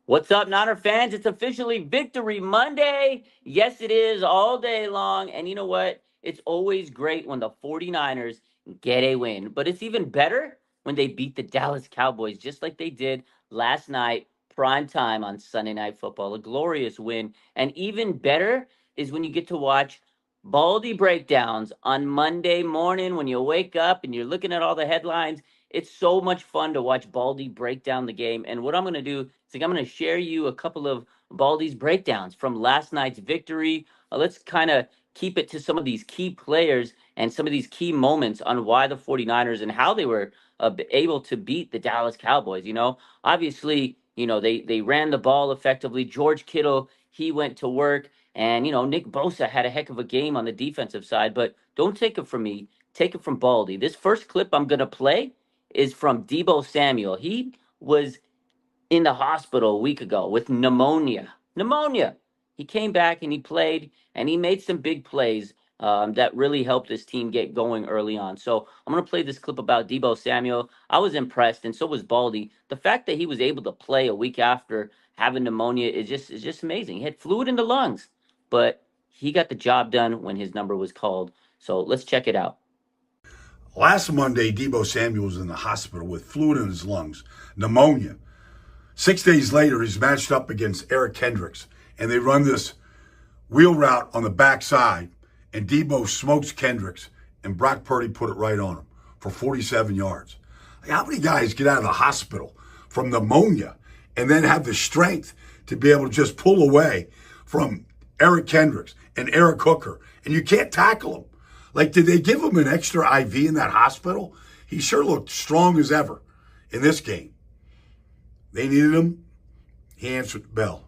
What's up, Niner fans? It's officially Victory Monday. Yes, it is all day long. And you know what? It's always great when the 49ers get a win. But it's even better when they beat the Dallas Cowboys, just like they did last night, prime time on Sunday Night Football. A glorious win. And even better is when you get to watch Baldy breakdowns on Monday morning when you wake up and you're looking at all the headlines. It's so much fun to watch Baldy break down the game. And what I'm going to do is I'm going to share you a couple of Baldy's breakdowns from last night's victory. Let's kind of keep it to some of these key players and some of these key moments on why the 49ers and how they were able to beat the Dallas Cowboys. Obviously, they ran the ball effectively. George Kittle, he went to work. And, Nick Bosa had a heck of a game on the defensive side. But don't take it from me. Take it from Baldy. This first clip I'm going to play is from Deebo Samuel. He was in the hospital a week ago with pneumonia. Pneumonia. He came back and he played and he made some big plays that really helped his team get going early on. So I'm going to play this clip about Deebo Samuel. I was impressed, and so was Baldy. The fact that he was able to play a week after having pneumonia is just amazing. He had fluid in the lungs, but he got the job done when his number was called. So let's check it out. Last Monday, Deebo Samuel was in the hospital with fluid in his lungs, pneumonia. 6 days later, he's matched up against Eric Kendricks, and they run this wheel route on the backside, and Deebo smokes Kendricks, and Brock Purdy put it right on him for 47 yards. Like, how many guys get out of the hospital from pneumonia and then have the strength to be able to just pull away from Eric Kendricks and Eric Hooker, and you can't tackle him? Like, did they give him an extra IV in that hospital? He sure looked strong as ever in this game. They needed him. He answered the bell.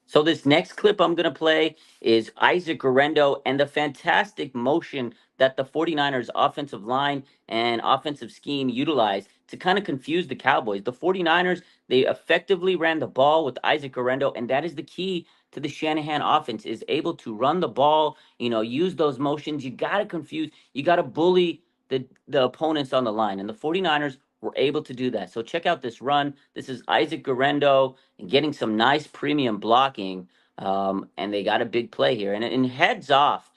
So this next clip I'm going to play is Isaac Guerendo and the fantastic motion that the 49ers offensive line and offensive scheme utilized to kind of confuse the Cowboys. The 49ers, they effectively ran the ball with Isaac Guerendo, and that is the key to the Shanahan offense, is able to run the ball, use those motions. You got to confuse, you got to bully the opponents on the line. And the 49ers were able to do that. So check out this run. This is Isaac Guerendo and getting some nice premium blocking. And they got a big play here. And hats off,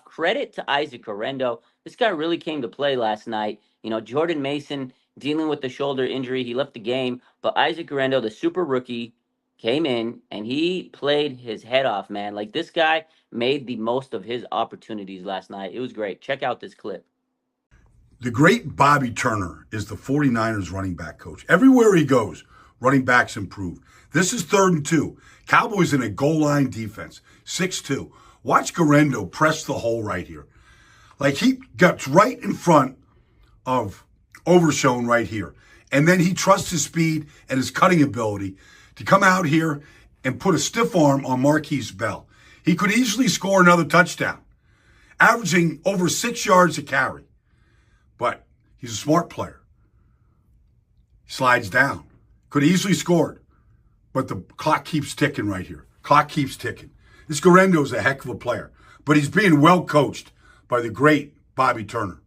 credit to Isaac Guerendo. This guy really came to play last night. Jordan Mason dealing with the shoulder injury. He left the game. But Isaac Guerendo, the super rookie, came in and he played his head off, man. Like, this guy made the most of his opportunities last night. It was great. Check out this clip. The great Bobby Turner is the 49ers running back coach. Everywhere he goes, running backs improve. This is 3rd and 2. Cowboys in a goal line defense, 6-2. Watch Guerendo press the hole right here. Like, he got right in front of Overshone right here. And then he trusts his speed and his cutting ability to come out here and put a stiff arm on Marquise Bell. He could easily score another touchdown, averaging over 6 yards a carry. But he's a smart player. Slides down. Could easily scored. But the clock keeps ticking right here. Clock keeps ticking. This Guerendo is a heck of a player. But he's being well coached by the great Bobby Turner.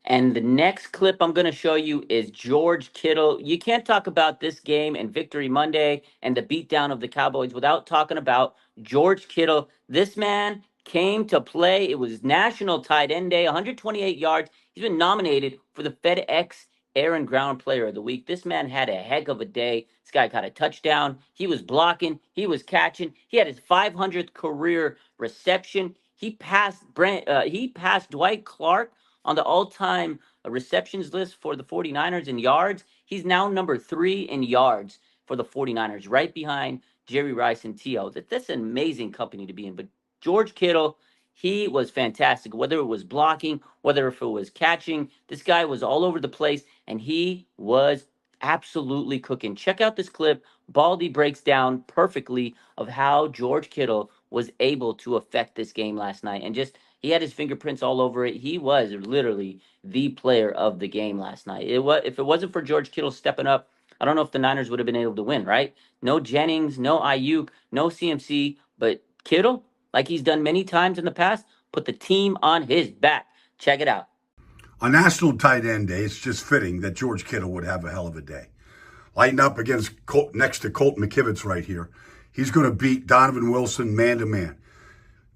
And the next clip I'm going to show you is George Kittle. You can't talk about this game and Victory Monday and the beatdown of the Cowboys without talking about George Kittle. This man came to play. It was National Tight End Day, 128 yards. He's been nominated for the FedEx Air and Ground Player of the Week. This man had a heck of a day. This guy got a touchdown. He was blocking. He was catching. He had his 500th career reception. He passed Dwight Clark on the all-time receptions list for the 49ers in yards. He's now number 3 in yards for the 49ers, right behind Jerry Rice and T.O. That's an amazing company to be in. But George Kittle, he was fantastic. Whether it was blocking, whether if it was catching, this guy was all over the place, and he was absolutely cooking. Check out this clip. Baldy breaks down perfectly of how George Kittle was able to affect this game last night, and just he had his fingerprints all over it. He was literally the player of the game last night. If it wasn't for George Kittle stepping up, I don't know if the Niners would have been able to win, right? No Jennings, no Ayuk, no CMC, but Kittle, like he's done many times in the past, put the team on his back. Check it out. On National Tight End Day, it's just fitting that George Kittle would have a hell of a day. lighting up against next to Colt McKivitz right here. He's going to beat Donovan Wilson man to man.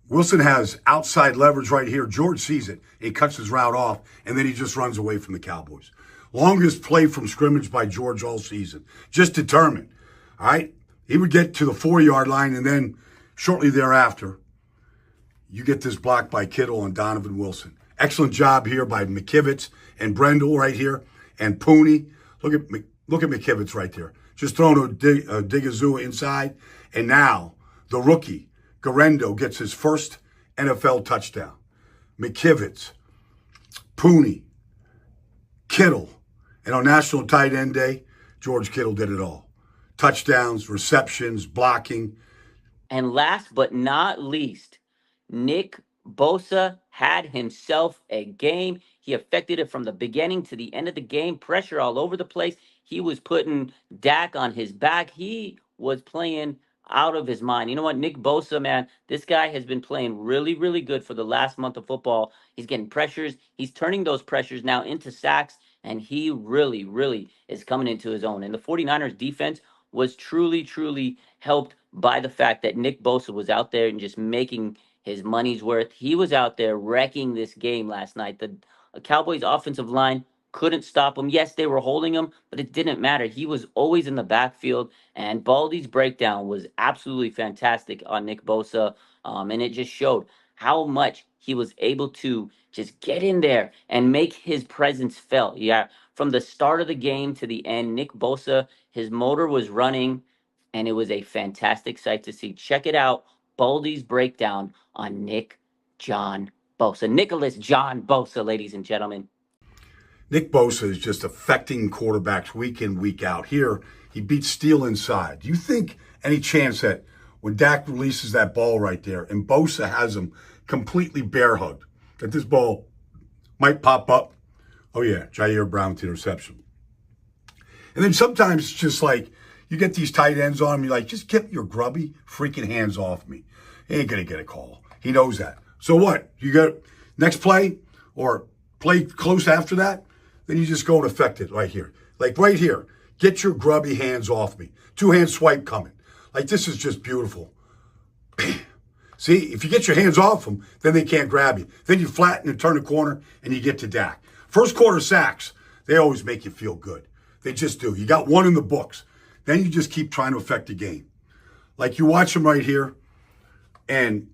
Wilson has outside leverage right here. George sees it. He cuts his route off, and then he just runs away from the Cowboys. Longest play from scrimmage by George all season. Just determined. All right? He would get to the 4-yard line, and then shortly thereafter, you get this block by Kittle and Donovan Wilson. Excellent job here by McKivitz and Brendel right here, and Pooney. Look at McKivitz right there. Just throwing a Digazua inside, and now the rookie, Guerendo, gets his first NFL touchdown. McKivitz, Pooney, Kittle, and on National Tight End Day, George Kittle did it all. Touchdowns, receptions, blocking. And last but not least, Nick Bosa had himself a game. He affected it from the beginning to the end of the game. Pressure all over the place. He was putting Dak on his back. He was playing out of his mind. You know what? Nick Bosa, man, this guy has been playing really, really good for the last month of football. He's getting pressures. He's turning those pressures now into sacks, and he really, really is coming into his own. And the 49ers defense was truly, truly helped by the fact that Nick Bosa was out there and just making his money's worth. He was out there wrecking this game last night. The Cowboys offensive line couldn't stop him. Yes, they were holding him, but it didn't matter. He was always in the backfield, and Baldy's breakdown was absolutely fantastic on Nick Bosa, and it just showed how much he was able to just get in there and make his presence felt. Yeah, from the start of the game to the end, Nick Bosa, his motor was running, and it was a fantastic sight to see. Check it out, Baldy's breakdown on Nicholas John Bosa, ladies and gentlemen. Nick Bosa is just affecting quarterbacks week in, week out. Here, he beats Steele inside. Do you think any chance that when Dak releases that ball right there and Bosa has him completely bear hugged, that this ball might pop up? Oh, yeah, Jair Brown with the interception. And then sometimes it's just like you get these tight ends on him, you're like, just get your grubby freaking hands off me. He ain't going to get a call. He knows that. So what? You got next play or play close after that? Then you just go and affect it right here. Like right here, get your grubby hands off me. 2-hand swipe coming. Like this is just beautiful. See, if you get your hands off them, then they can't grab you. Then you flatten and turn a corner and you get to Dak. First quarter sacks, they always make you feel good. They just do. You got one in the books. Then you just keep trying to affect the game. Like you watch him right here and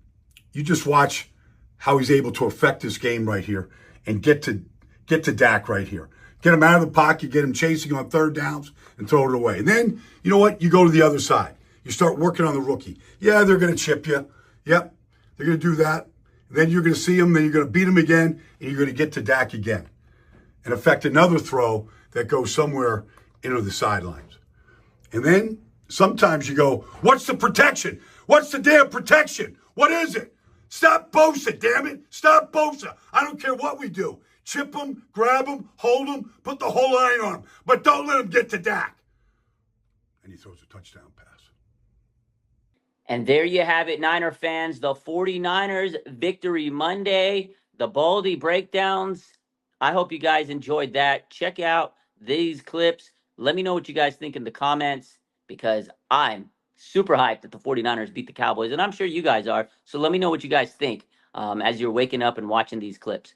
you just watch how he's able to affect this game right here and get to Dak right here. Get him out of the pocket, get him chasing on third downs, and throw it away. And then, you know what? You go to the other side. You start working on the rookie. Yeah, they're going to chip you. Yep, they're going to do that. And then you're going to see him, then you're going to beat him again, and you're going to get to Dak again and affect another throw that goes somewhere into the sidelines. And then sometimes you go, what's the protection? What's the damn protection? What is it? Stop Bosa, damn it. Stop Bosa. I don't care what we do. Chip him, grab him, hold him, put the whole line on him. But don't let him get to Dak. And he throws a touchdown pass. And there you have it, Niner fans. The 49ers Victory Monday, the Baldy breakdowns. I hope you guys enjoyed that. Check out these clips. Let me know what you guys think in the comments because I'm super hyped that the 49ers beat the Cowboys, and I'm sure you guys are. So let me know what you guys think as you're waking up and watching these clips.